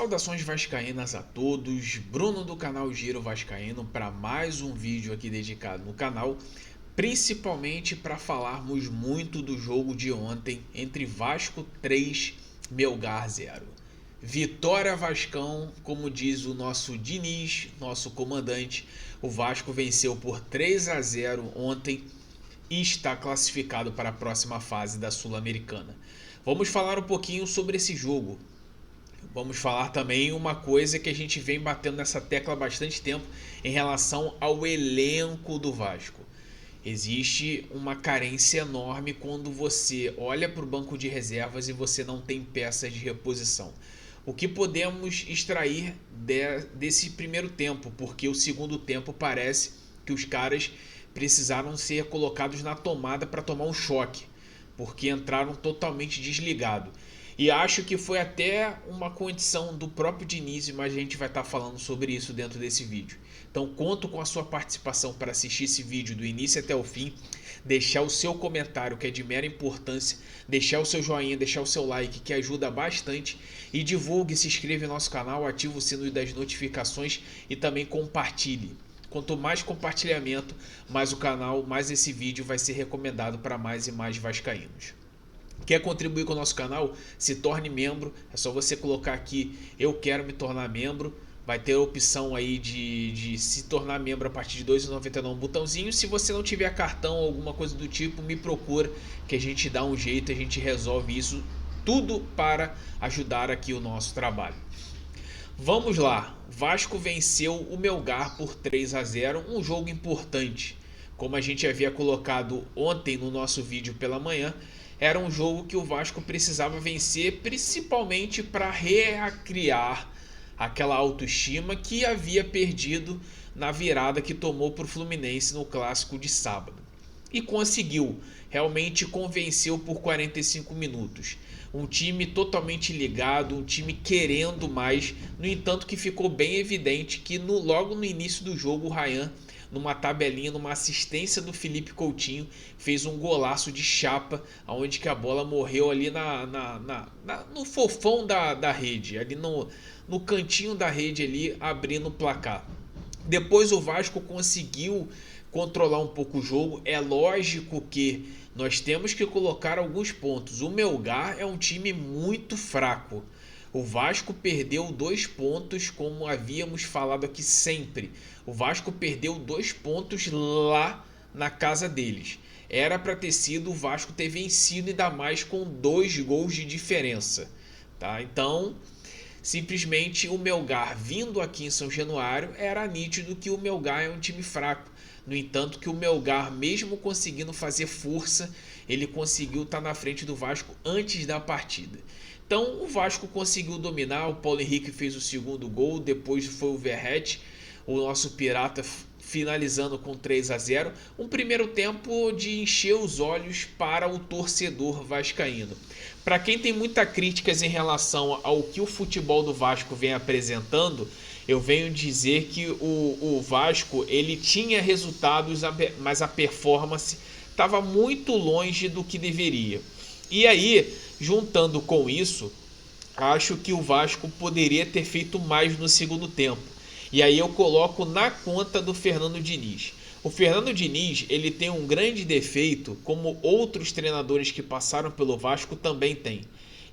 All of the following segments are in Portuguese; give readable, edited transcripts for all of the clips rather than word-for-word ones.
Saudações vascaínas a todos, Bruno do canal Giro Vascaíno para mais um vídeo aqui dedicado no canal, principalmente para falarmos muito do jogo de ontem entre Vasco 3, Melgar 0. Vitória Vascão, como diz o nosso Diniz, nosso comandante, o Vasco venceu por 3-0 ontem e está classificado para a próxima fase da Sul-Americana. Vamos falar um pouquinho sobre esse jogo. Vamos falar também uma coisa que a gente vem batendo nessa tecla há bastante tempo em relação ao elenco do Vasco. Existe uma carência enorme quando você olha para o banco de reservas e você não tem peças de reposição. O que podemos extrair desse primeiro tempo? Porque o segundo tempo parece que os caras precisaram ser colocados na tomada para tomar um choque, porque entraram totalmente desligados. E acho que foi até uma condição do próprio Diniz, mas a gente vai estar falando sobre isso dentro desse vídeo. Então conto com a sua participação para assistir esse vídeo do início até o fim, deixar o seu comentário, que é de mera importância, deixar o seu joinha, deixar o seu like, que ajuda bastante, e divulgue, se inscreva no nosso canal, ative o sino das notificações e também compartilhe. Quanto mais compartilhamento, mais o canal, mais esse vídeo vai ser recomendado para mais e mais vascaínos. Quer contribuir com o nosso canal? Se torne membro. É só você colocar aqui, eu quero me tornar membro. Vai ter a opção aí de se tornar membro a partir de R$ 2,99, um botãozinho. Se você não tiver cartão ou alguma coisa do tipo, me procura que a gente dá um jeito, a gente resolve isso. Tudo para ajudar aqui o nosso trabalho. Vamos lá. Vasco venceu o Melgar por 3-0, um jogo importante. Como a gente havia colocado ontem no nosso vídeo pela manhã, era um jogo que o Vasco precisava vencer, principalmente para recriar aquela autoestima que havia perdido na virada que tomou para o Fluminense no clássico de sábado. E conseguiu, realmente convenceu por 45 minutos. Um time totalmente ligado, um time querendo mais. No entanto, que ficou bem evidente que logo no início do jogo o Ryan, numa tabelinha, numa assistência do Felipe Coutinho, fez um golaço de chapa, onde que a bola morreu ali no fofão da rede, ali no cantinho da rede ali, abrindo o placar. Depois o Vasco conseguiu controlar um pouco o jogo. É lógico que nós temos que colocar alguns pontos. O Melgar é um time muito fraco. O Vasco perdeu 2 pontos, como havíamos falado aqui sempre. O Vasco perdeu 2 pontos lá na casa deles. Era para ter sido o Vasco ter vencido, ainda mais com 2 gols de diferença. Tá? Então, simplesmente o Melgar vindo aqui em São Januário, era nítido que o Melgar é um time fraco. No entanto, que o Melgar, mesmo conseguindo fazer força, ele conseguiu estar na frente do Vasco antes da partida. Então o Vasco conseguiu dominar, o Paulo Henrique fez o segundo gol, depois foi o Verratti, o nosso pirata, finalizando com 3-0. Um primeiro tempo de encher os olhos para o torcedor vascaíno. Para quem tem muitas críticas em relação ao que o futebol do Vasco vem apresentando, eu venho dizer que o Vasco ele tinha resultados, mas a performance estava muito longe do que deveria. E aí, juntando com isso, acho que o Vasco poderia ter feito mais no segundo tempo. E aí eu coloco na conta do Fernando Diniz. O Fernando Diniz, ele tem um grande defeito, como outros treinadores que passaram pelo Vasco também têm.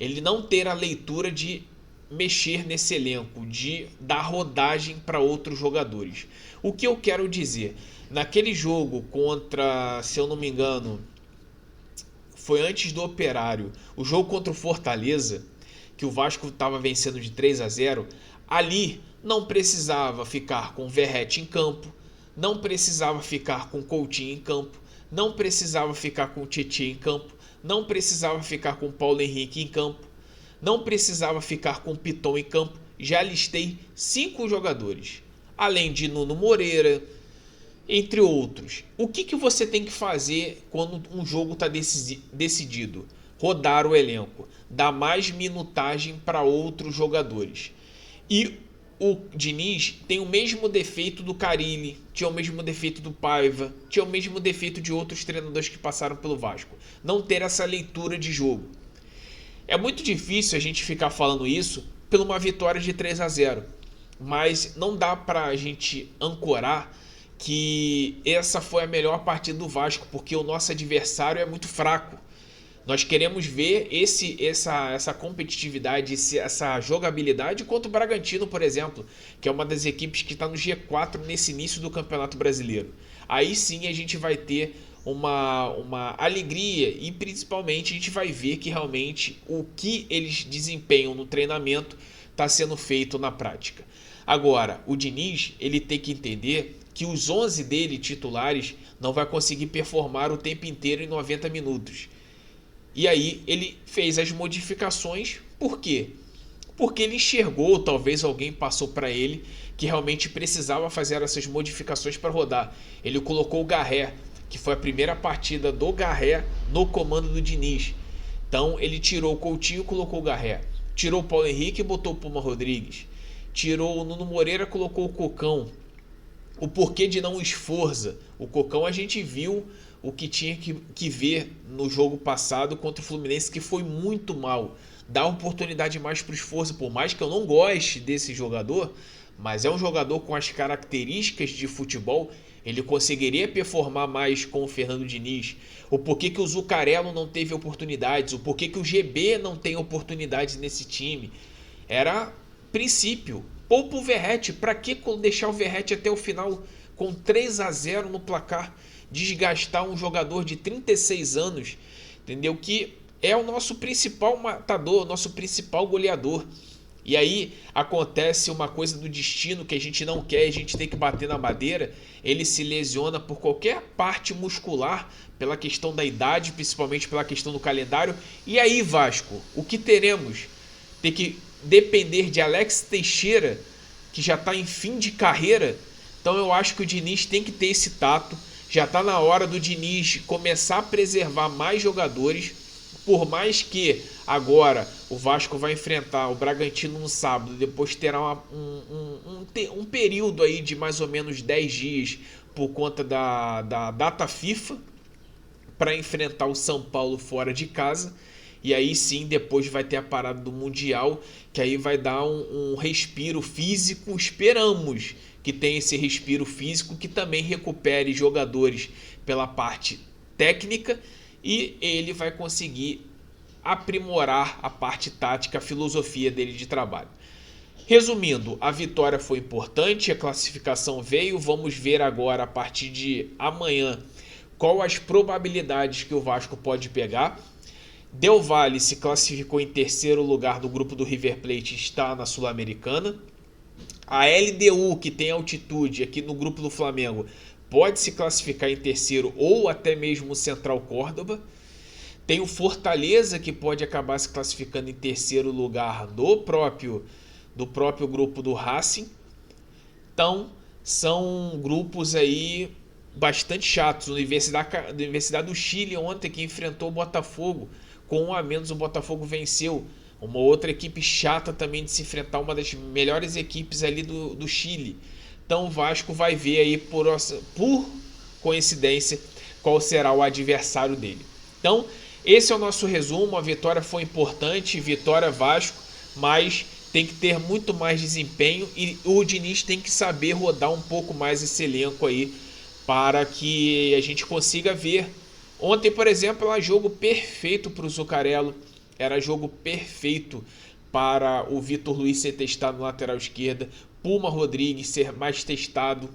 Ele não ter a leitura de mexer nesse elenco, de dar rodagem para outros jogadores. O que eu quero dizer? Naquele jogo contra, se eu não me engano, foi antes do Operário, o jogo contra o Fortaleza, que o Vasco estava vencendo de 3-0, ali não precisava ficar com o Verratti em campo, não precisava ficar com o Coutinho em campo, não precisava ficar com o Tietchan em campo, não precisava ficar com o Paulo Henrique em campo, não precisava ficar com o Piton em campo. Já listei 5 jogadores, além de Nuno Moreira, entre outros. O que você tem que fazer quando um jogo está decidido? Rodar o elenco, dar mais minutagem para outros jogadores. E o Diniz tem o mesmo defeito do Carille, tinha o mesmo defeito do Paiva, tinha o mesmo defeito de outros treinadores que passaram pelo Vasco. Não ter essa leitura de jogo. É muito difícil a gente ficar falando isso, por uma vitória de 3-0. Mas não dá pra gente ancorar que essa foi a melhor partida do Vasco, porque o nosso adversário é muito fraco. Nós queremos ver essa competitividade, essa jogabilidade contra o Bragantino, por exemplo, que é uma das equipes que está no G4 nesse início do Campeonato Brasileiro. Aí sim a gente vai ter uma alegria e principalmente a gente vai ver que realmente o que eles desempenham no treinamento está sendo feito na prática. Agora, o Diniz, ele tem que entender que os 11 dele titulares não vai conseguir performar o tempo inteiro em 90 minutos. E aí ele fez as modificações. Por quê? Porque ele enxergou, talvez alguém passou para ele, que realmente precisava fazer essas modificações para rodar. Ele colocou o Garré, que foi a primeira partida do Garré no comando do Diniz. Então ele tirou o Coutinho e colocou o Garré. Tirou o Paulo Henrique e botou o Puma Rodrigues. Tirou o Nuno Moreira e colocou o Cocão. O porquê de não o Esforza. O Cocão a gente viu o que tinha que ver no jogo passado contra o Fluminense, que foi muito mal. Dá oportunidade mais para o Esforza, por mais que eu não goste desse jogador, mas é um jogador com as características de futebol, ele conseguiria performar mais com o Fernando Diniz. O porquê que o Zuccarello não teve oportunidades, o porquê que o GB não tem oportunidades nesse time. Era princípio. Poupa o Verratti, para que deixar o Verratti até o final com 3-0 no placar? Desgastar um jogador de 36 anos, entendeu? Que é o nosso principal matador, o nosso principal goleador. E aí acontece uma coisa do destino que a gente não quer, a gente tem que bater na madeira. Ele se lesiona por qualquer parte muscular, pela questão da idade, principalmente pela questão do calendário. E aí, Vasco, o que teremos? Tem que depender de Alex Teixeira, que já está em fim de carreira. Então eu acho que o Diniz tem que ter esse tato. Já está na hora do Diniz começar a preservar mais jogadores. Por mais que agora o Vasco vai enfrentar o Bragantino no sábado, depois terá um período aí de mais ou menos 10 dias por conta da data FIFA para enfrentar o São Paulo fora de casa. E aí sim, depois vai ter a parada do Mundial, que aí vai dar um respiro físico. Esperamos que tenha esse respiro físico, que também recupere jogadores pela parte técnica e ele vai conseguir aprimorar a parte tática, a filosofia dele de trabalho. Resumindo, a vitória foi importante, a classificação veio. Vamos ver agora, a partir de amanhã, qual as probabilidades que o Vasco pode pegar. Del Valle se classificou em terceiro lugar do grupo do River Plate, está na Sul-Americana. A LDU, que tem altitude aqui no grupo do Flamengo, pode se classificar em terceiro ou até mesmo o Central Córdoba. Tem o Fortaleza, que pode acabar se classificando em terceiro lugar do próprio grupo do Racing. Então, são grupos aí bastante chatos. A Universidade do Chile ontem, que enfrentou o Botafogo, com 1 a menos o Botafogo venceu. Uma outra equipe chata também de se enfrentar, uma das melhores equipes ali do Chile. Então o Vasco vai ver aí por coincidência qual será o adversário dele. Então esse é o nosso resumo. A vitória foi importante, vitória Vasco, mas tem que ter muito mais desempenho e o Diniz tem que saber rodar um pouco mais esse elenco aí para que a gente consiga ver. Ontem, por exemplo, era jogo perfeito para o Zuccarello, era jogo perfeito para o Vitor Luiz ser testado na lateral esquerda, Puma Rodrigues ser mais testado,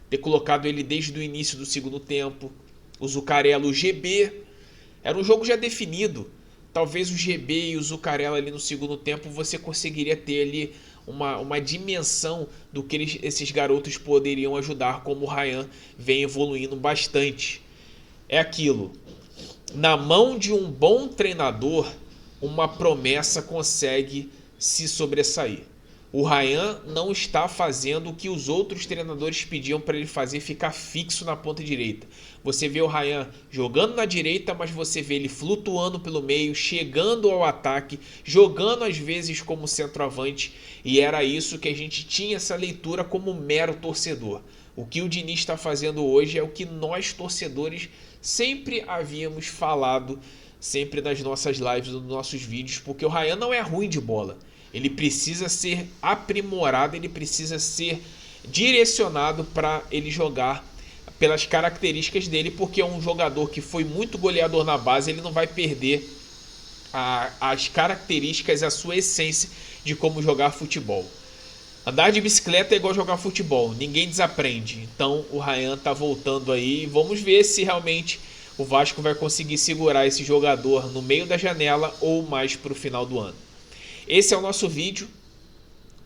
ter colocado ele desde o início do segundo tempo, o Zuccarello, o GB, era um jogo já definido. Talvez o GB e o Zuccarello ali no segundo tempo você conseguiria ter ali uma dimensão do que esses garotos poderiam ajudar, como o Ryan vem evoluindo bastante. É aquilo, na mão de um bom treinador, uma promessa consegue se sobressair. O Ryan não está fazendo o que os outros treinadores pediam para ele fazer, ficar fixo na ponta direita. Você vê o Ryan jogando na direita, mas você vê ele flutuando pelo meio, chegando ao ataque, jogando às vezes como centroavante, e era isso que a gente tinha essa leitura como mero torcedor. O que o Diniz está fazendo hoje é o que nós torcedores sempre havíamos falado, sempre nas nossas lives, nos nossos vídeos, porque o Ryan não é ruim de bola. Ele precisa ser aprimorado, ele precisa ser direcionado para ele jogar pelas características dele, porque é um jogador que foi muito goleador na base, ele não vai perder as características, a sua essência de como jogar futebol. Andar de bicicleta é igual jogar futebol, ninguém desaprende. Então o Ryan tá voltando aí, vamos ver se realmente o Vasco vai conseguir segurar esse jogador no meio da janela ou mais para o final do ano. Esse é o nosso vídeo.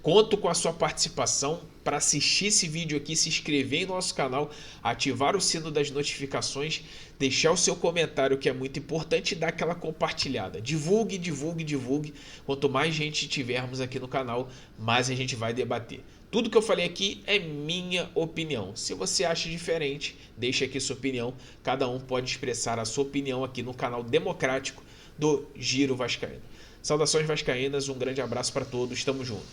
Conto com a sua participação para assistir esse vídeo aqui, se inscrever no nosso canal, ativar o sino das notificações, deixar o seu comentário, que é muito importante, e dar aquela compartilhada. Divulgue, divulgue, divulgue. Quanto mais gente tivermos aqui no canal, mais a gente vai debater. Tudo que eu falei aqui é minha opinião. Se você acha diferente, deixa aqui sua opinião. Cada um pode expressar a sua opinião aqui no canal democrático do Giro Vascaíno. Saudações vascaínas, um grande abraço para todos, tamo junto.